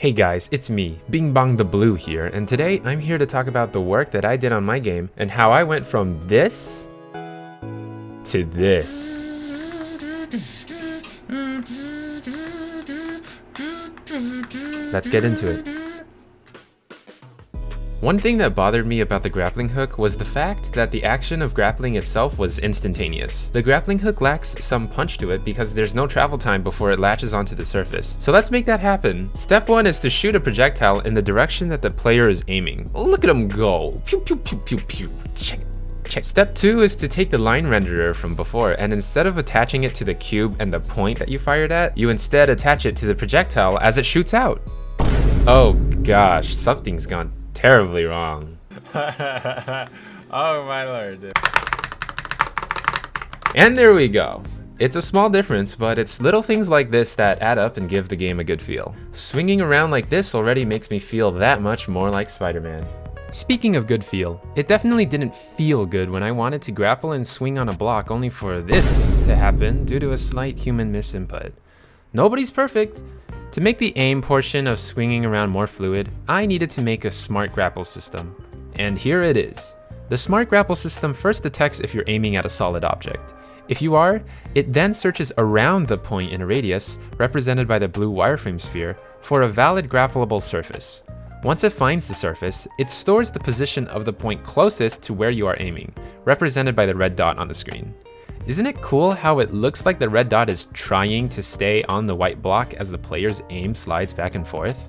Hey guys, it's me, Bing Bong the Blue here, and today I'm here to talk about the work that I did on my game and how I went from this to this. Let's get into it. One thing that bothered me about the grappling hook was the fact that the action of grappling itself was instantaneous. The grappling hook lacks some punch to it because there's no travel time before it latches onto the surface. So let's make that happen. Step 1 is to shoot a projectile in the direction that the player is aiming. Look at him go! Pew pew pew pew pew. Check. Step 2 is to take the line renderer from before, and instead of attaching it to the cube and the point that you fired at, you instead attach it to the projectile as it shoots out. Oh gosh, something's gone terribly wrong. Oh my lord. And there we go. It's a small difference, but it's little things like this that add up and give the game a good feel. Swinging around like this already makes me feel that much more like Spider-Man. Speaking of good feel, it definitely didn't feel good when I wanted to grapple and swing on a block only for this to happen due to a slight human misinput. Nobody's perfect. To make the aim portion of swinging around more fluid, I needed to make a smart grapple system. And here it is. The smart grapple system first detects if you're aiming at a solid object. If you are, it then searches around the point in a radius, represented by the blue wireframe sphere, for a valid grappleable surface. Once it finds the surface, it stores the position of the point closest to where you are aiming, represented by the red dot on the screen. Isn't it cool how it looks like the red dot is trying to stay on the white block as the player's aim slides back and forth?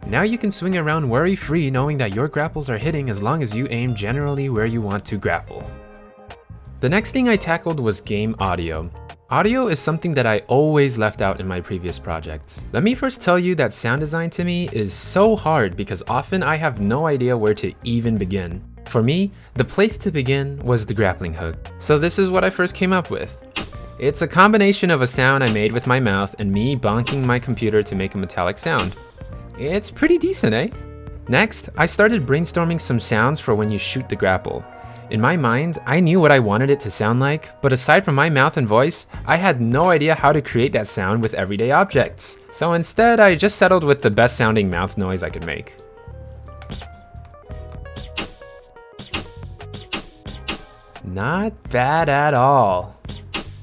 Now you can swing around worry-free knowing that your grapples are hitting as long as you aim generally where you want to grapple. The next thing I tackled was game audio. Audio is something that I always left out in my previous projects. Let me first tell you that sound design to me is so hard because often I have no idea where to even begin. For me, the place to begin was the grappling hook. So this is what I first came up with. It's a combination of a sound I made with my mouth and me bonking my computer to make a metallic sound. It's pretty decent, eh? Next, I started brainstorming some sounds for when you shoot the grapple. In my mind, I knew what I wanted it to sound like, but aside from my mouth and voice, I had no idea how to create that sound with everyday objects. So instead, I just settled with the best sounding mouth noise I could make. Not bad at all.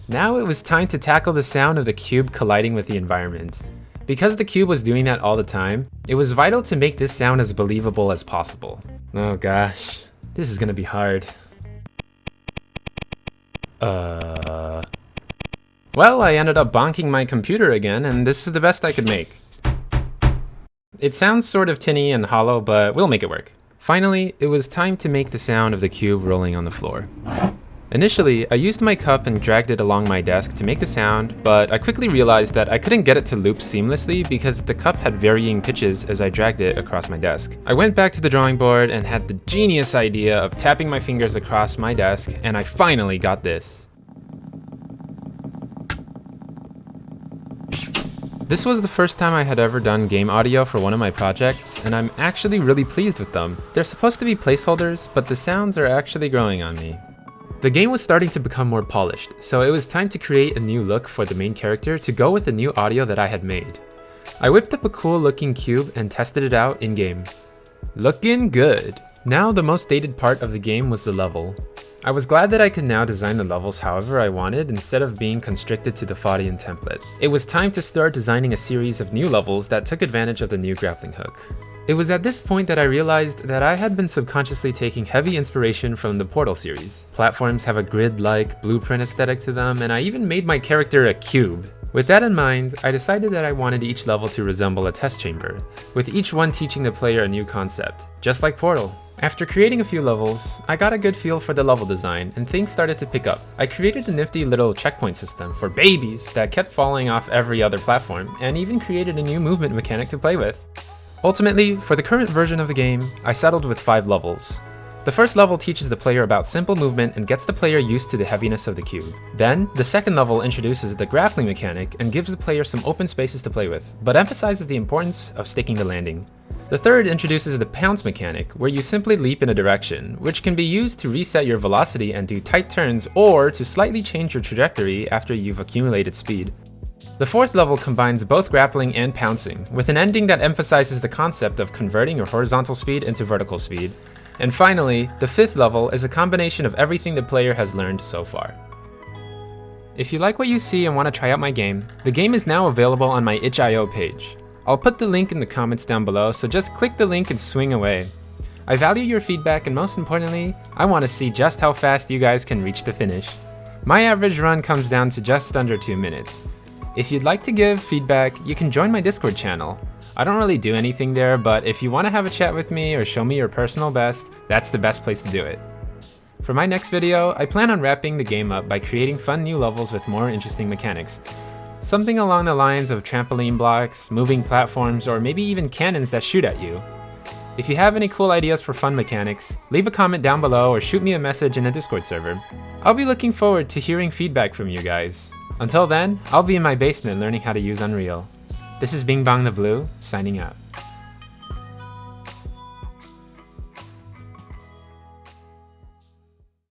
Now it was time to tackle the sound of the cube colliding with the environment. Because the cube was doing that all the time, it was vital to make this sound as believable as possible. Oh gosh, this is gonna be hard. Well, I ended up bonking my computer again, and this is the best I could make. It sounds sort of tinny and hollow, but we'll make it work. Finally, it was time to make the sound of the cube rolling on the floor. Initially, I used my cup and dragged it along my desk to make the sound, but I quickly realized that I couldn't get it to loop seamlessly because the cup had varying pitches as I dragged it across my desk. I went back to the drawing board and had the genius idea of tapping my fingers across my desk, and I finally got this. This was the first time I had ever done game audio for one of my projects, and I'm actually really pleased with them. They're supposed to be placeholders, but the sounds are actually growing on me. The game was starting to become more polished, so it was time to create a new look for the main character to go with the new audio that I had made. I whipped up a cool looking cube and tested it out in-game. Looking good! Now the most dated part of the game was the level. I was glad that I could now design the levels however I wanted instead of being constricted to the Faudian template. It was time to start designing a series of new levels that took advantage of the new grappling hook. It was at this point that I realized that I had been subconsciously taking heavy inspiration from the Portal series. Platforms have a grid-like blueprint aesthetic to them, and I even made my character a cube. With that in mind, I decided that I wanted each level to resemble a test chamber, with each one teaching the player a new concept, just like Portal. After creating a few levels, I got a good feel for the level design and things started to pick up. I created a nifty little checkpoint system for babies that kept falling off every other platform, and even created a new movement mechanic to play with. Ultimately, for the current version of the game, I settled with 5 levels. The first level teaches the player about simple movement and gets the player used to the heaviness of the cube. Then, the second level introduces the grappling mechanic and gives the player some open spaces to play with, but emphasizes the importance of sticking the landing. The third introduces the pounce mechanic, where you simply leap in a direction, which can be used to reset your velocity and do tight turns or to slightly change your trajectory after you've accumulated speed. The fourth level combines both grappling and pouncing, with an ending that emphasizes the concept of converting your horizontal speed into vertical speed. And finally, the fifth level is a combination of everything the player has learned so far. If you like what you see and want to try out my game, the game is now available on my itch.io page. I'll put the link in the comments down below, so just click the link and swing away. I value your feedback, and most importantly, I want to see just how fast you guys can reach the finish. My average run comes down to just under 2 minutes. If you'd like to give feedback, you can join my Discord channel. I don't really do anything there, but if you want to have a chat with me or show me your personal best, that's the best place to do it. For my next video, I plan on wrapping the game up by creating fun new levels with more interesting mechanics. Something along the lines of trampoline blocks, moving platforms, or maybe even cannons that shoot at you. If you have any cool ideas for fun mechanics, leave a comment down below or shoot me a message in the Discord server. I'll be looking forward to hearing feedback from you guys. Until then, I'll be in my basement learning how to use Unreal. This is Bing Bong the Blue, signing out.